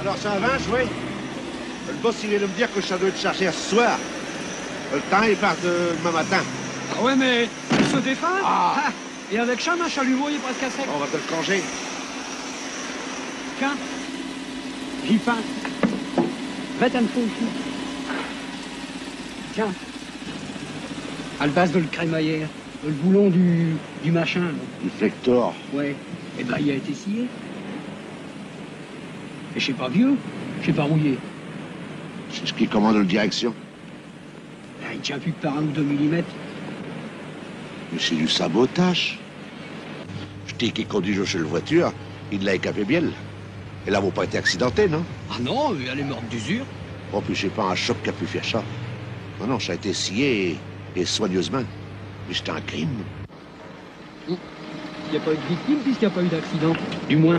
Alors ça avance, oui. Le boss, il vient de me dire que ça doit être chargé à ce soir. Le temps, il part demain matin. Ah ouais, mais il se défend. Ah. Et avec ça, un chalumeau, il est presque à sec. On va te le congé. Tiens, j'y peins. Va-t'en ici. Tiens. À la base de le crémaillère, le boulon du machin. Là. Du flector. Ouais. Eh ben, il a été scié. Et je sais pas vieux, je sais pas rouillé. C'est ce qui commande le direction. Ben, il tient plus que par 1 ou 2 millimètres. Mais c'est du sabotage. Je dis qu'il conduit chez le voiture, il l'a écapé bien. Elle n'a pas été accidentée, non? Ah non, elle est morte d'usure. Oh, puis c'est pas un choc qui a pu faire ça. Non, non, ça a été scié et soigneusement. Mais c'était un crime. Il n'y a pas eu de victime puisqu'il n'y a pas eu d'accident. Du moins.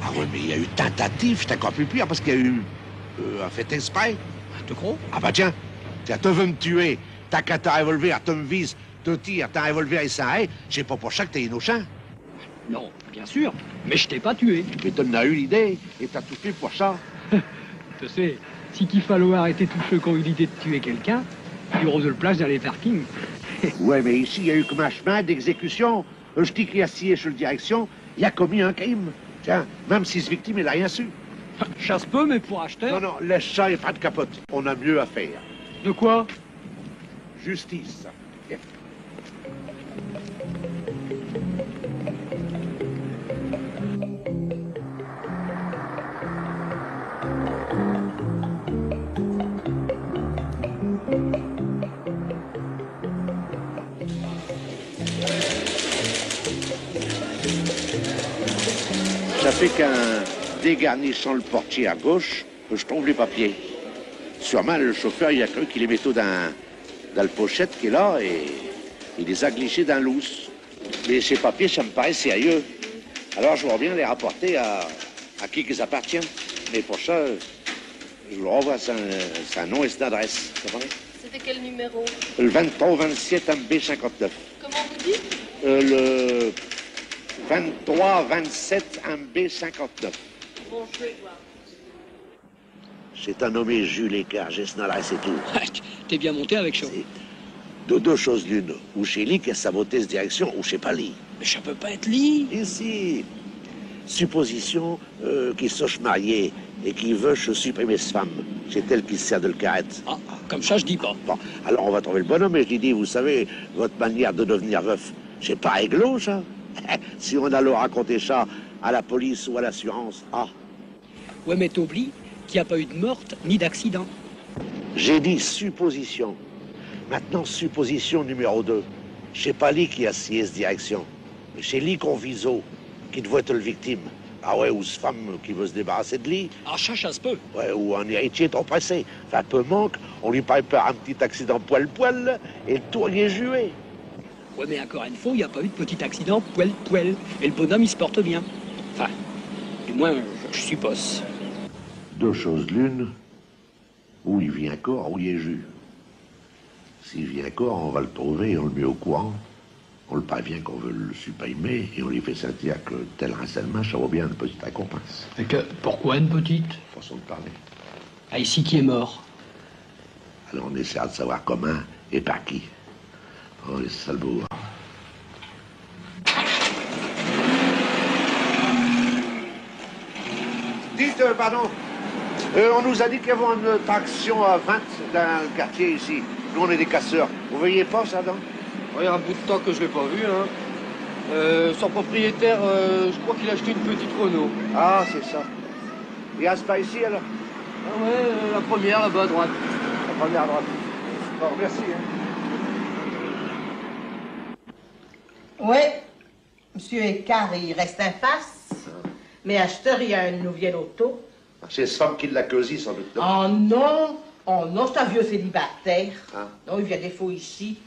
Ah ouais, mais il y a eu tentative, c'est encore plus pire parce qu'il y a eu un fait exprès. Tu crois? Ah bah tiens, tu veux me tuer, t'as qu'à ta revolver, tu me vises, te tire, ta revolver et ça, c'est pas pour ça que t'es innocent. Non, bien sûr, mais je t'ai pas tué. Mais t'en as eu l'idée et t'as tout fait pour ça. Tu sais, si qu'il fallait arrêter tous ceux qui ont eu l'idée de tuer quelqu'un, il y aura de la place dans les parkings. Ouais, mais ici, il y a eu comme un chemin d'exécution. Je dis qu'il a scié sur la direction, il a commis un crime. Tiens, même si ce victime, il a rien su. Chasse peu, mais pour acheter. Non, non, laisse ça et pas de capote. On a mieux à faire. De quoi? Justice. Viens. Ça fait qu'un dégarnissant le portier à gauche, que je trouve les papiers. Sûrement, le chauffeur, il a cru qu'il les mettait dans le pochette qui est là et il les a glissés dans l'ousse. Mais ces papiers, ça me paraît sérieux. Alors, je voudrais bien les rapporter à qui qu'ils appartiennent. Mais pour ça, je leur envoie son nom et son adresse. Vous comprenez? C'était quel numéro? Le 23-27 MB59. Comment vous dites? Le 23-27 MB59. Bon, je vais voir. C'est un nommé Jules Écart, j'ai son adresse et tout. T'es bien monté avec chaud. Deux choses l'une. Ou chez lui qui a saboté cette direction, ou chez pas lui. Mais ça peut pas être lui. Ici, supposition qu'il soit marié et qu'il veut supprimer cette femme. C'est elle qui se sert de le carrette. Ah, comme ça, je dis pas. Bon, alors on va trouver le bonhomme et je lui dis, vous savez, votre manière de devenir veuf, c'est pas réglo, ça. Si on allait raconter ça à la police ou à l'assurance, ah. Ouais, mais t'oublies qu'il n'y a pas eu de morte ni d'accident. J'ai dit supposition. Maintenant, supposition numéro 2. C'est pas lui qui a scié cette direction. Mais c'est lui qu'on viseau, qui doit être le victime. Ah ouais, ou cette femme qui veut se débarrasser de lui. Ah, ça se peut. Ouais, ou un héritier trop pressé. Enfin, peu manque, on lui prépare un petit accident poil-poil et le tour y est joué. Ouais, mais encore une fois, il n'y a pas eu de petit accident poil-poil. Et le bonhomme, il se porte bien. Enfin, du moins, je suppose. Deux choses l'une, ou il vient encore, ou il est jus. S'il vient encore, on va le trouver et on le met au courant. On le prévient qu'on veut le supprimer et on lui fait sentir que tel renseignement, ça vaut bien une petite récompense. Et que, pourquoi une petite? Façon de parler. Ah, ici qui est mort. Alors on essaie de savoir comment et par qui. Oh, les salbours. Dites, pardon, on nous a dit qu'il y avait une traction à 20 dans le quartier ici. Nous, on est des casseurs. Vous voyez pas ça, non? Il y a un bout de temps que je l'ai pas vu, hein. Son propriétaire, je crois qu'il a acheté une petite Renault. Ah, c'est ça. Il reste pas ici, alors? Ah ouais, la première, là-bas à droite. La première à droite. Bon, merci. Oui, monsieur Écart, il reste en face. Mais acheteur, il y a une nouvelle auto. C'est cette femme qui l'a causé, sans doute. Oh non! Oh non, c'est un vieux célibataire. Ah. Non, il vient des faux ici.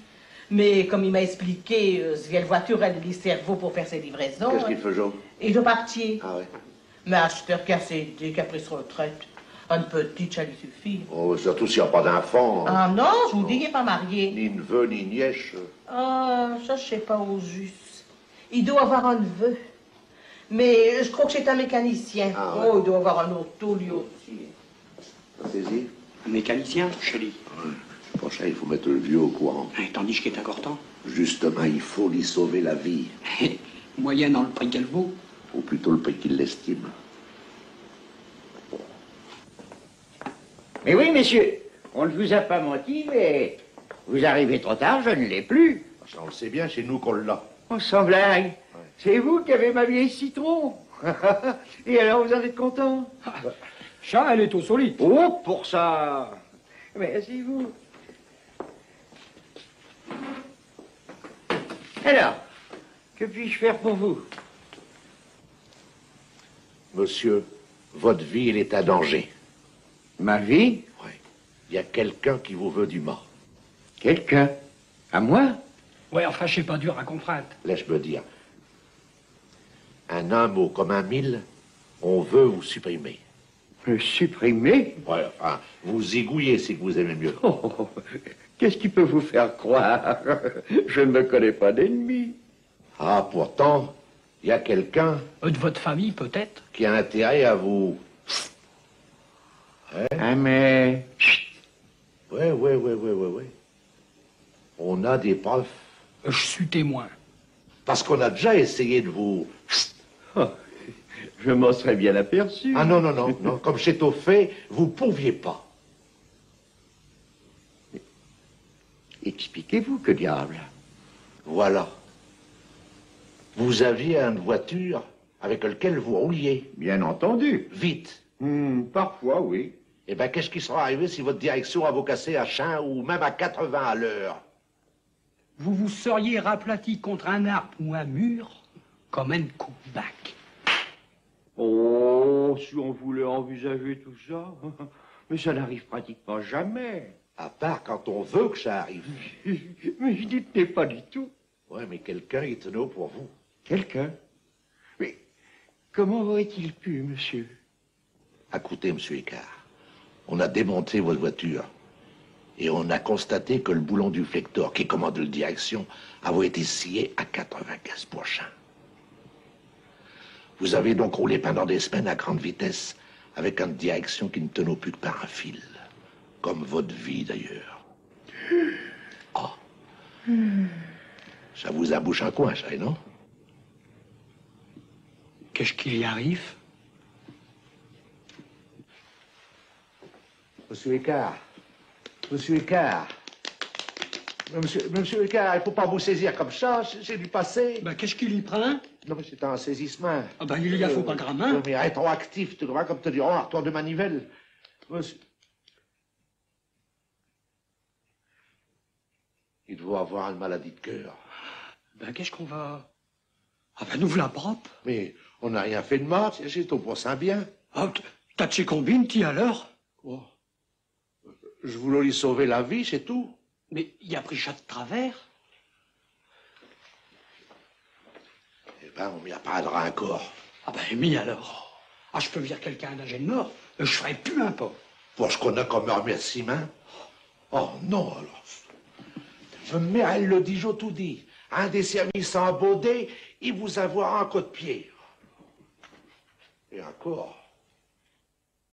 Mais comme il m'a expliqué, cette vieille voiture, elle a des cerveaux pour faire ses livraisons. Qu'est-ce qu'il fait, Joe? Et je partir. Ah ouais. Mais acheteur qui a cédé, qui a pris sa retraite. Une petite, ça lui suffit. Oh, surtout s'il n'y a pas d'enfant. Ah non, je vous dis, il n'est pas marié. Ni neveu, ni nièce. Ah, ça, je sais pas au juste. Il doit avoir un neveu. Mais je crois que c'est un mécanicien. Ah, ouais. Oh, il doit avoir un auto, lui aussi. Pensez-y. Un mécanicien, chérie. Pour ça, il faut mettre le vieux au courant. Tandis qu'il est important. Justement, il faut lui sauver la vie. Moyen dans le prix qu'elle vaut. Ou plutôt le prix qu'il l'estime. Mais oui, messieurs, on ne vous a pas menti, mais vous arrivez trop tard, je ne l'ai plus. Ça, on le sait bien, c'est nous qu'on l'a. Oh, sans blague. C'est vous qui avez ma vieille citron. Et alors, vous en êtes content? Ça, elle est au solide. Oh, pour ça. Mais asseyez-vous. Alors, que puis-je faire pour vous? Monsieur, votre vie, elle est à danger. Ma vie? Oui. Il y a quelqu'un qui vous veut du mal. Quelqu'un? À moi? Ouais, enfin, c'est pas dur à comprendre. Laisse-me dire. En un mot comme un mille, on veut vous supprimer. Me supprimer? Ouais, enfin, vous zigouiller si vous aimez mieux. Oh, qu'est-ce qui peut vous faire croire? Je ne me connais pas d'ennemi. Ah, pourtant, il y a quelqu'un De votre famille, peut-être. qui a intérêt à vous... Ah, mais... Oui. On a des preuves. Je suis témoin. Parce qu'on a déjà essayé de vous... Oh, je m'en serais bien aperçu. Ah non. Comme c'est au fait, vous pouviez pas. Expliquez-vous, que diable? Voilà. Vous aviez une voiture avec laquelle vous rouliez. Bien entendu. Vite. Parfois, oui. Eh bien, qu'est-ce qui sera arrivé si votre direction a vous casser à 100 ou même à 80 à l'heure? Vous vous seriez raplati contre un arbre ou un mur comme un coup de bac. Oh, si on voulait envisager tout ça. Mais ça n'arrive pratiquement jamais. À part quand on veut que ça arrive. Mais je n'y tenais pas du tout. Ouais, mais quelqu'un est tenait pour vous. Quelqu'un? Mais comment aurait-il pu, monsieur? Écoutez, monsieur Écart, on a démonté votre voiture et on a constaté que le boulon du flector qui commande le direction avait été scié à 95%. Vous avez donc roulé pendant des semaines à grande vitesse avec une direction qui ne tenait plus que par un fil. Comme votre vie, d'ailleurs. Oh. Ça vous embouche un coin, ça, non? Qu'est-ce qu'il y arrive? Monsieur Écart. Monsieur Écart. Monsieur Écart, il ne faut pas vous saisir comme ça, c'est du passé. Ben, qu'est-ce qu'il y prend? Non, mais c'est un saisissement. Ah ben, il y a faut pas grand main. Mais rétroactif, tu vois, comme te diront, un retour de manivelle. Monsieur... Il doit avoir une maladie de cœur. Ben, qu'est-ce qu'on va... Ah ben, nous voilà propre. Mais on n'a rien fait de mal, c'est au pour ça bien. Ah, t'as de chez combines, t'y alors? Oh. Je voulais lui sauver la vie, c'est tout. Mais il a pris ça de travers. Eh ben, on m'y apprendra encore. Ah ben, mis alors. Ah, je peux dire quelqu'un d'un gène mort, je ferai plus un pas. Pour ce qu'on a comme remerciement. Oh non, alors. Ma mère, elle le dit, j'ai tout dit. Un des services en Baudet, il vous avoir un coup de pied. Et encore.